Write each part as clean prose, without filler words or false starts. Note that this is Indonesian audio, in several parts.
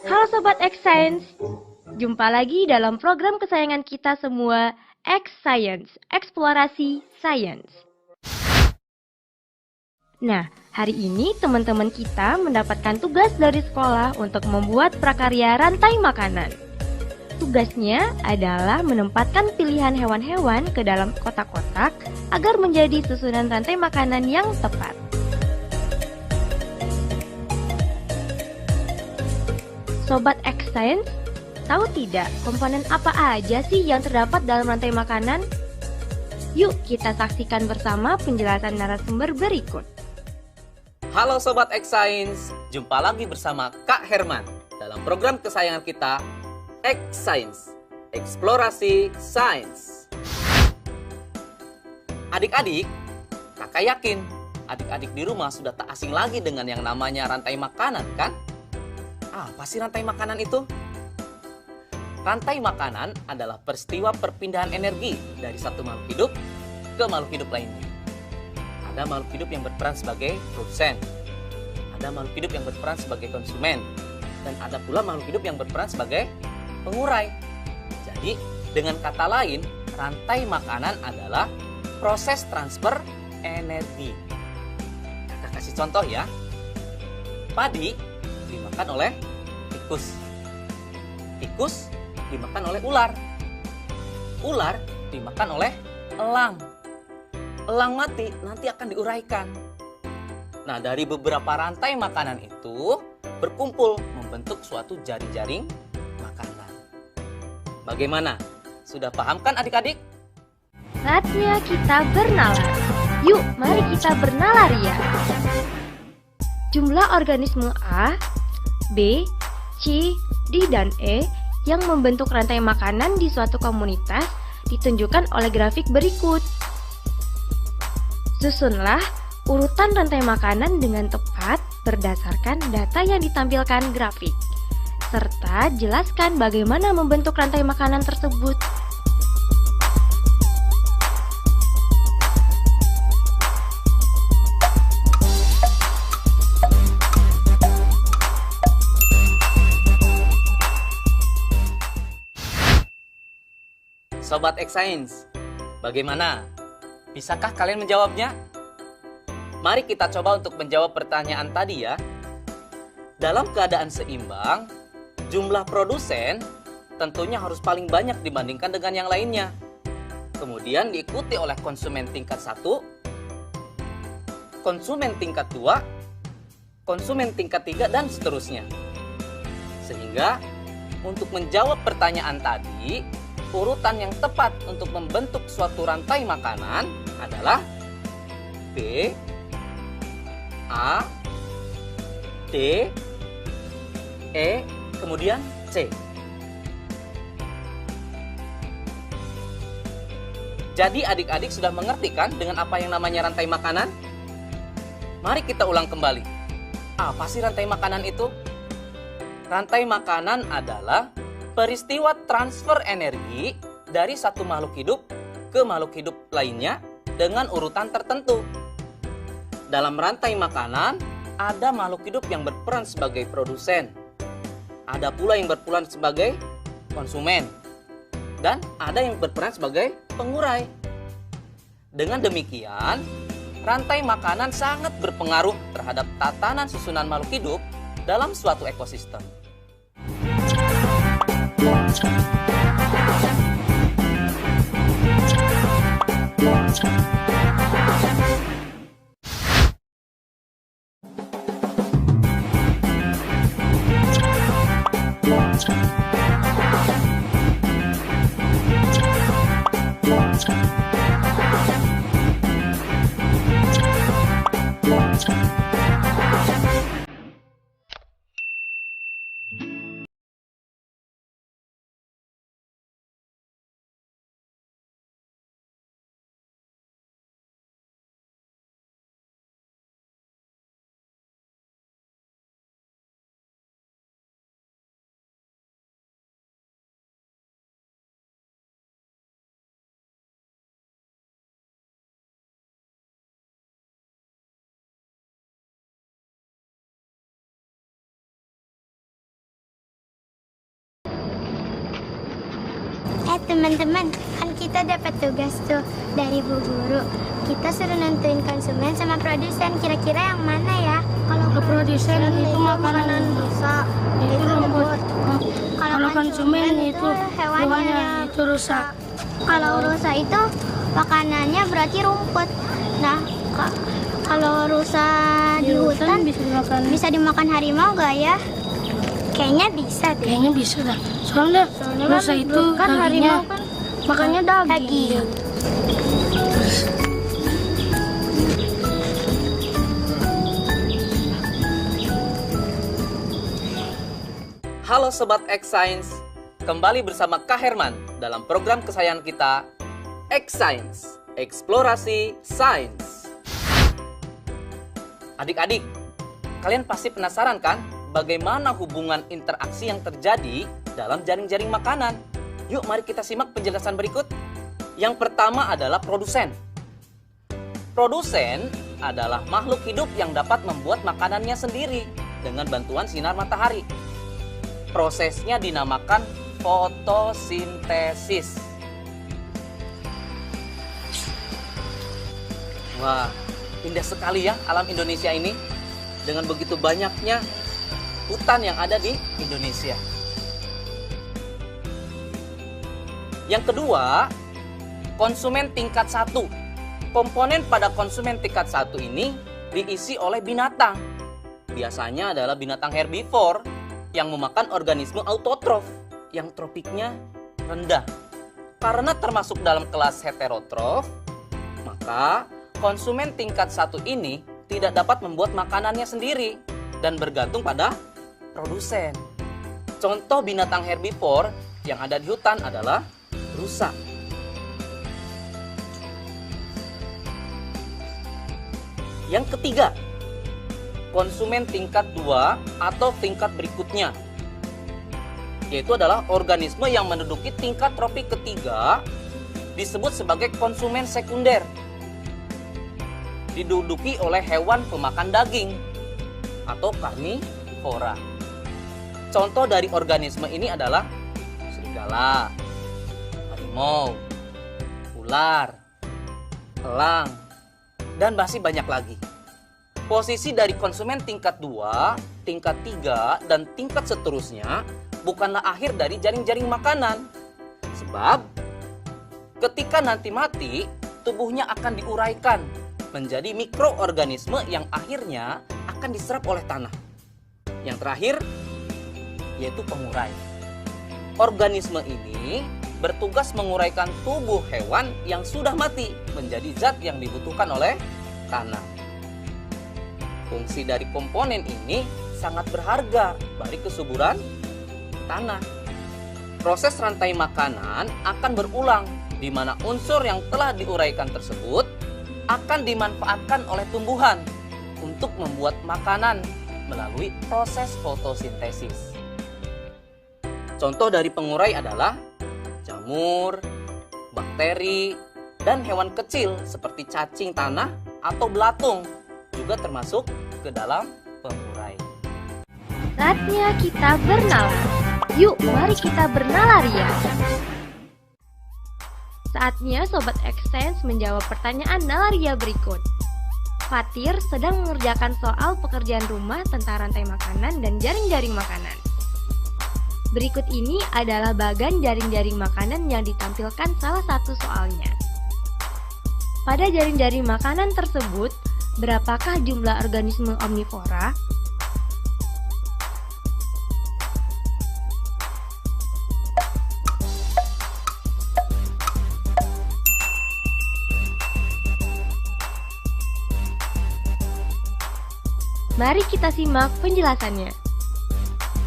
Halo Sobat X Science, jumpa lagi dalam program kesayangan kita semua, X Science, Eksplorasi Sains. Nah, hari ini teman-teman kita mendapatkan tugas dari sekolah untuk membuat prakarya rantai makanan. Tugasnya adalah menempatkan pilihan hewan-hewan ke dalam kotak-kotak agar menjadi susunan rantai makanan yang tepat. Sobat X Science, tahu tidak komponen apa aja sih yang terdapat dalam rantai makanan? Yuk kita saksikan bersama penjelasan narasumber berikut. Halo Sobat X Science, jumpa lagi bersama Kak Herman dalam program kesayangan kita, X Science, Eksplorasi Sains. Adik-adik, kakak yakin adik-adik di rumah sudah tak asing lagi dengan yang namanya rantai makanan, kan? Apa sih rantai makanan itu? Rantai makanan adalah peristiwa perpindahan energi dari satu makhluk hidup ke makhluk hidup lainnya. Ada makhluk hidup yang berperan sebagai produsen, ada makhluk hidup yang berperan sebagai konsumen, dan ada pula makhluk hidup yang berperan sebagai pengurai. Jadi, dengan kata lain, rantai makanan adalah proses transfer energi. Kakak kasih contoh ya. Padi dimakan oleh tikus. Tikus dimakan oleh ular. Ular dimakan oleh elang. Elang mati nanti akan diuraikan. Nah, dari beberapa rantai makanan itu berkumpul membentuk suatu jaring-jaring makanan. Bagaimana? Sudah paham kan adik-adik? Saatnya kita bernalar. Yuk, mari kita bernalar ya. Jumlah organisme A, B, C, D, dan E yang membentuk rantai makanan di suatu komunitas ditunjukkan oleh grafik berikut. Susunlah urutan rantai makanan dengan tepat berdasarkan data yang ditampilkan grafik, serta jelaskan bagaimana membentuk rantai makanan tersebut. Sobat X Science, bagaimana? Bisakah kalian menjawabnya? Mari kita coba untuk menjawab pertanyaan tadi ya. Dalam keadaan seimbang, jumlah produsen tentunya harus paling banyak dibandingkan dengan yang lainnya. Kemudian diikuti oleh konsumen tingkat 1, konsumen tingkat 2, konsumen tingkat 3, dan seterusnya. Sehingga untuk menjawab pertanyaan tadi, urutan yang tepat untuk membentuk suatu rantai makanan adalah B, A, D, E, kemudian C. Jadi adik-adik sudah mengerti kan dengan apa yang namanya rantai makanan? Mari kita ulang kembali. Apa sih rantai makanan itu? Rantai makanan adalah peristiwa transfer energi dari satu makhluk hidup ke makhluk hidup lainnya dengan urutan tertentu. Dalam rantai makanan, ada makhluk hidup yang berperan sebagai produsen, ada pula yang berperan sebagai konsumen, dan ada yang berperan sebagai pengurai. Dengan demikian, rantai makanan sangat berpengaruh terhadap tatanan susunan makhluk hidup dalam suatu ekosistem. Teman-teman, kan kita dapat tugas tuh dari Bu Guru. Kita suruh nentuin konsumen sama produsen, kira-kira yang mana ya? Kalau produsen itu makanan rusak, itu rumput. Kalau konsumen itu hewannya itu rusak. Kalau rusak itu makanannya berarti rumput. Nah, kalau rusak di hutan bisa dimakan harimau gak ya? Kayaknya bisa deh. Kayaknya bisa dah. Soalnya rusa itu kan harimau kan makannya daging. Halo Sobat X Science, kembali bersama Kak Herman dalam program kesayangan kita, X Science, Eksplorasi Sains. Adik-adik, kalian pasti penasaran kan bagaimana hubungan interaksi yang terjadi dalam jaring-jaring makanan? Yuk mari kita simak penjelasan berikut. Yang pertama adalah produsen. Produsen adalah makhluk hidup yang dapat membuat makanannya sendiri dengan bantuan sinar matahari. Prosesnya dinamakan fotosintesis. Wah, indah sekali ya alam Indonesia ini. Dengan begitu banyaknya hutan yang ada di Indonesia. Yang kedua, konsumen tingkat 1. Komponen pada konsumen tingkat 1 ini diisi oleh binatang. Biasanya adalah binatang herbivore yang memakan organisme autotrof yang tropiknya rendah. Karena termasuk dalam kelas heterotrof, maka konsumen tingkat 1 ini tidak dapat membuat makanannya sendiri dan bergantung pada produsen. Contoh binatang herbivore yang ada di hutan adalah rusa. Yang ketiga, konsumen tingkat 2 atau tingkat berikutnya, yaitu adalah organisme yang menduduki tingkat tropik ketiga, disebut sebagai konsumen sekunder. Diduduki oleh hewan pemakan daging atau karnivora. Contoh dari organisme ini adalah serigala, harimau, ular, elang, dan masih banyak lagi. Posisi dari konsumen tingkat 2, tingkat 3, dan tingkat seterusnya bukanlah akhir dari jaring-jaring makanan. Sebab ketika nanti mati, tubuhnya akan diuraikan menjadi mikroorganisme yang akhirnya akan diserap oleh tanah. Yang terakhir, yaitu pengurai. Organisme ini bertugas menguraikan tubuh hewan yang sudah mati menjadi zat yang dibutuhkan oleh tanah. Fungsi dari komponen ini sangat berharga bagi kesuburan tanah. Proses rantai makanan akan berulang, di mana unsur yang telah diuraikan tersebut akan dimanfaatkan oleh tumbuhan untuk membuat makanan melalui proses fotosintesis. Contoh dari pengurai adalah jamur, bakteri, dan hewan kecil seperti cacing tanah atau belatung juga termasuk ke dalam pengurai. Saatnya kita bernalar. Yuk, mari kita bernalaria. Saatnya Sobat X Science menjawab pertanyaan nalaria berikut. Fatir sedang mengerjakan soal pekerjaan rumah tentang rantai makanan dan jaring-jaring makanan. Berikut ini adalah bagan jaring-jaring makanan yang ditampilkan salah satu soalnya. Pada jaring-jaring makanan tersebut, berapakah jumlah organisme omnivora? Mari kita simak penjelasannya.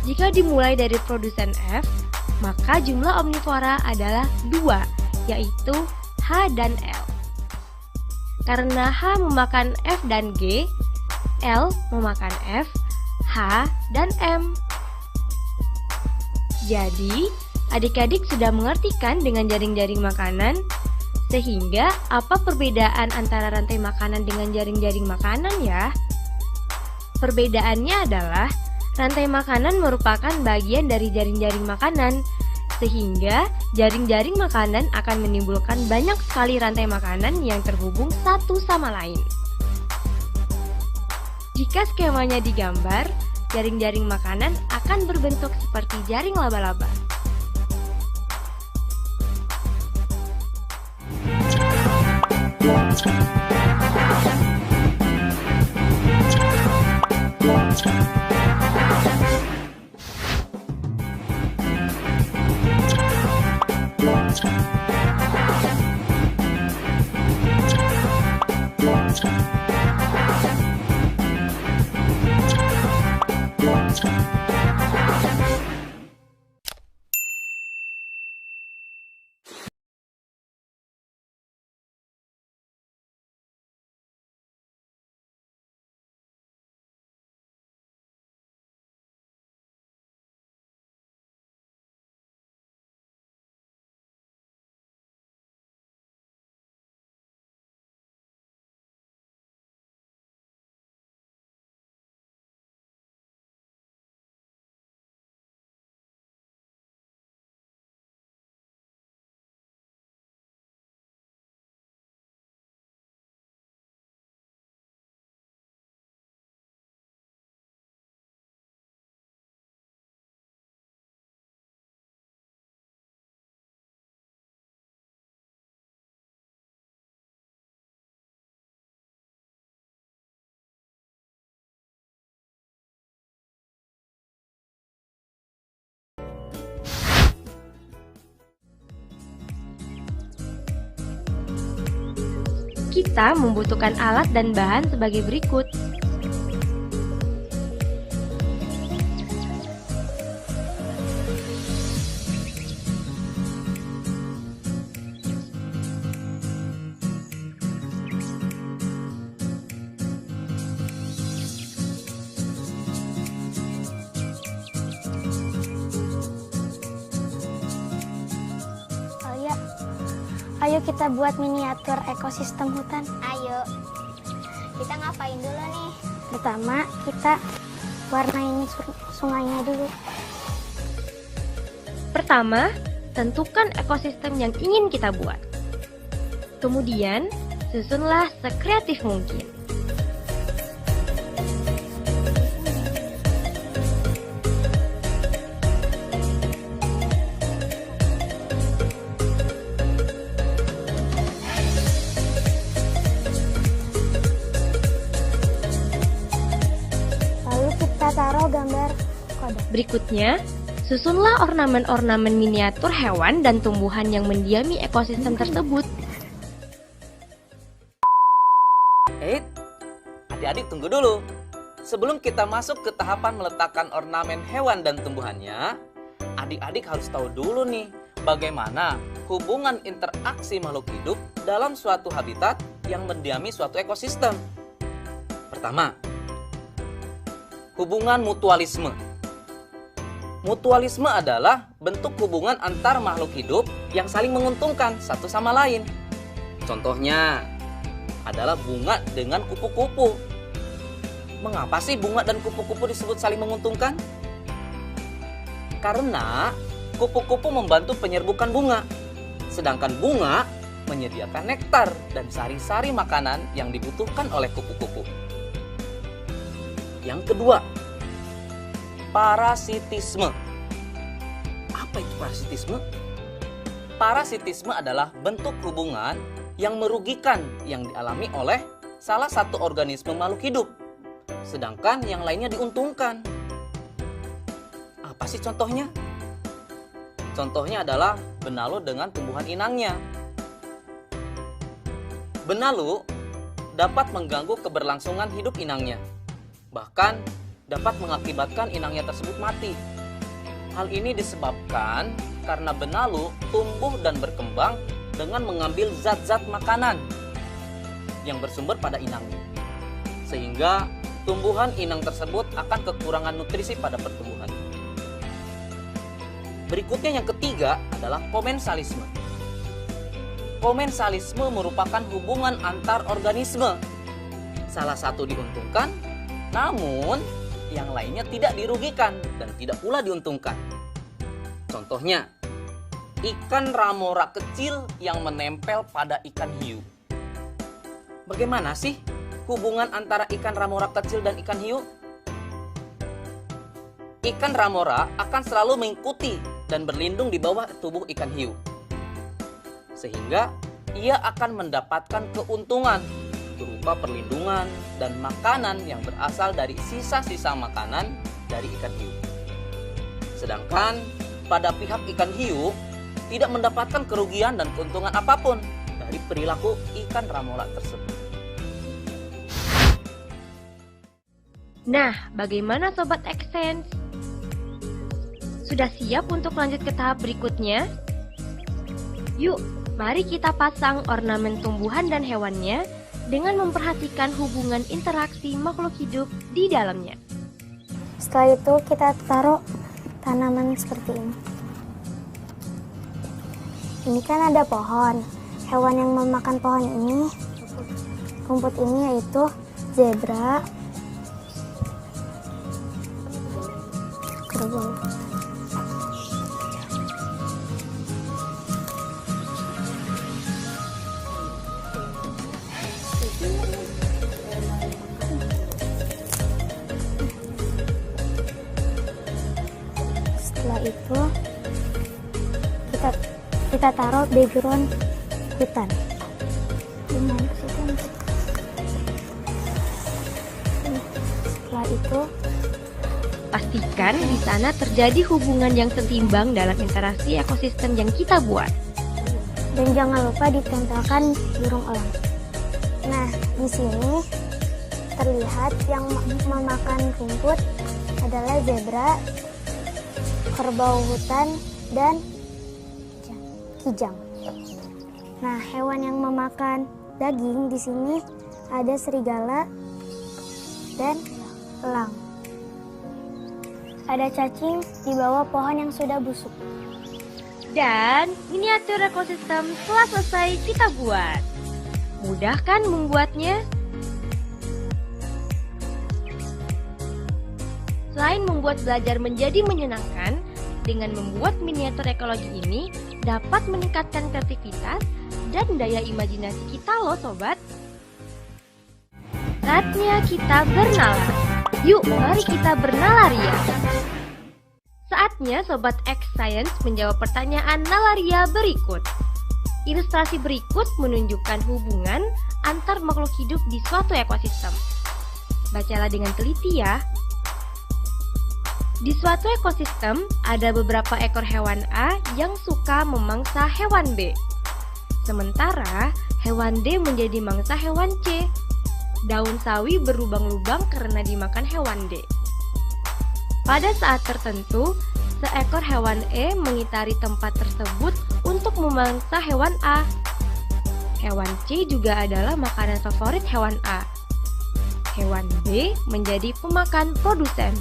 Jika dimulai dari produsen F, maka jumlah omnivora adalah 2, yaitu H dan L. Karena H memakan F dan G, L memakan F, H, dan M. Jadi, adik-adik sudah mengerti kan dengan jaring-jaring makanan? Sehingga, apa perbedaan antara rantai makanan dengan jaring-jaring makanan ya? Perbedaannya adalah rantai makanan merupakan bagian dari jaring-jaring makanan Sehingga jaring-jaring makanan akan menimbulkan banyak sekali rantai makanan yang terhubung satu sama lain. Jika skemanya digambar, jaring-jaring makanan akan berbentuk seperti jaring laba-laba. Kita membutuhkan alat dan bahan sebagai berikut. Ayo kita buat miniatur ekosistem hutan. Ayo. Kita ngapain dulu nih? Pertama, kita warnain sungainya dulu. Pertama, tentukan ekosistem yang ingin kita buat. Kemudian, susunlah sekreatif mungkin. Taruh gambar kodok. Berikutnya, susunlah ornamen-ornamen miniatur hewan dan tumbuhan yang mendiami ekosistem tersebut. Adik-adik tunggu dulu. Sebelum kita masuk ke tahapan meletakkan ornamen hewan dan tumbuhannya, adik-adik harus tahu dulu nih, bagaimana hubungan interaksi makhluk hidup dalam suatu habitat yang mendiami suatu ekosistem. Pertama, hubungan mutualisme. Mutualisme adalah bentuk hubungan antar makhluk hidup yang saling menguntungkan satu sama lain. Contohnya adalah bunga dengan kupu-kupu. Mengapa sih bunga dan kupu-kupu disebut saling menguntungkan? Karena kupu-kupu membantu penyerbukan bunga, sedangkan bunga menyediakan nektar dan sari-sari makanan yang dibutuhkan oleh kupu-kupu. Yang kedua, parasitisme. Apa itu parasitisme? Parasitisme adalah bentuk hubungan yang merugikan yang dialami oleh salah satu organisme makhluk hidup, sedangkan yang lainnya diuntungkan. Apa sih contohnya? Contohnya adalah benalu dengan tumbuhan inangnya. Benalu dapat mengganggu keberlangsungan hidup inangnya. Bahkan dapat mengakibatkan inangnya tersebut mati. Hal ini disebabkan karena benalu tumbuh dan berkembang dengan mengambil zat-zat makanan yang bersumber pada inangnya. Sehingga tumbuhan inang tersebut akan kekurangan nutrisi pada pertumbuhan. Berikutnya yang ketiga adalah komensalisme. Komensalisme merupakan hubungan antar organisme. Salah satu diuntungkan, namun yang lainnya tidak dirugikan dan tidak pula diuntungkan. Contohnya, ikan ramora kecil yang menempel pada ikan hiu. Bagaimana sih hubungan antara ikan ramora kecil dan ikan hiu? Ikan ramora akan selalu mengikuti dan berlindung di bawah tubuh ikan hiu, sehingga ia akan mendapatkan keuntungan berupa perlindungan dan makanan yang berasal dari sisa-sisa makanan dari ikan hiu. Sedangkan pada pihak ikan hiu tidak mendapatkan kerugian dan keuntungan apapun dari perilaku ikan ramora tersebut. Nah, bagaimana Sobat Xsense? Sudah siap untuk lanjut ke tahap berikutnya? Yuk, mari kita pasang ornamen tumbuhan dan hewannya dengan memperhatikan hubungan interaksi makhluk hidup di dalamnya. Setelah itu kita taruh tanaman seperti ini. Ini kan ada pohon. Hewan yang memakan pohon ini, rumput ini yaitu zebra, kerbau. Setelah itu kita taruh background hutan. Setelah itu Pastikan di sana terjadi hubungan yang setimbang dalam interaksi ekosistem yang kita buat. dan jangan lupa ditempelkan burung elang. Nah, di sini terlihat yang memakan rumput adalah zebra, kerbau hutan, dan kijang. Nah, hewan yang memakan daging di sini ada serigala dan elang. Ada cacing di bawah pohon yang sudah busuk. Dan miniatur ekosistem telah selesai kita buat. Mudah kan membuatnya? Selain membuat belajar menjadi menyenangkan, dengan membuat miniatur ekologi ini dapat meningkatkan kreativitas dan daya imajinasi kita loh sobat. Saatnya kita bernalar. Yuk, mari kita bernalaria. Saatnya Sobat X Science menjawab pertanyaan nalaria berikut. Ilustrasi berikut menunjukkan hubungan antar makhluk hidup di suatu ekosistem. Bacalah dengan teliti ya. Di suatu ekosistem, ada beberapa ekor hewan A yang suka memangsa hewan B. Sementara, hewan D menjadi mangsa hewan C. Daun sawi berlubang-lubang karena dimakan hewan D. Pada saat tertentu, seekor hewan E mengitari tempat tersebut untuk memangsa hewan A. Hewan C juga adalah makanan favorit hewan A. Hewan B menjadi pemakan produsen.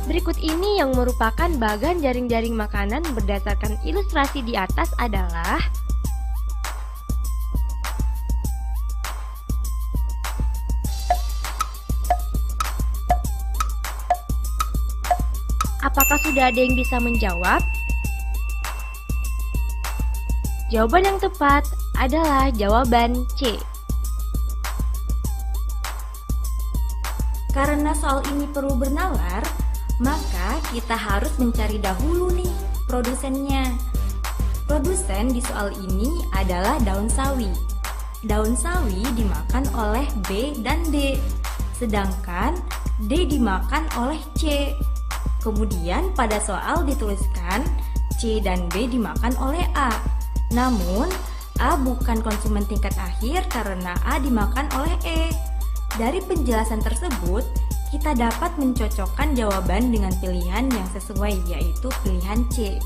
Berikut ini yang merupakan bagan jaring-jaring makanan berdasarkan ilustrasi di atas adalah apakah sudah ada yang bisa menjawab? Jawaban yang tepat adalah jawaban C. Karena soal ini perlu bernalar, maka kita harus mencari dahulu nih produsennya. Produsen di soal ini adalah daun sawi. Daun sawi dimakan oleh B dan D, sedangkan D dimakan oleh C. Kemudian pada soal dituliskan C dan B dimakan oleh A. Namun A bukan konsumen tingkat akhir karena A dimakan oleh E. Dari penjelasan tersebut, kita dapat mencocokkan jawaban dengan pilihan yang sesuai, yaitu pilihan C.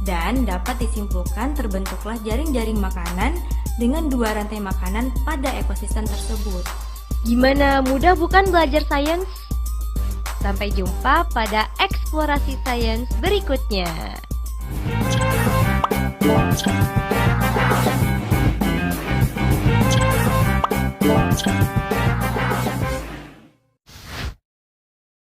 Dan dapat disimpulkan terbentuklah jaring-jaring makanan dengan dua rantai makanan pada ekosistem tersebut. Gimana, mudah bukan belajar sains? Sampai jumpa pada eksplorasi sains berikutnya. Thank you.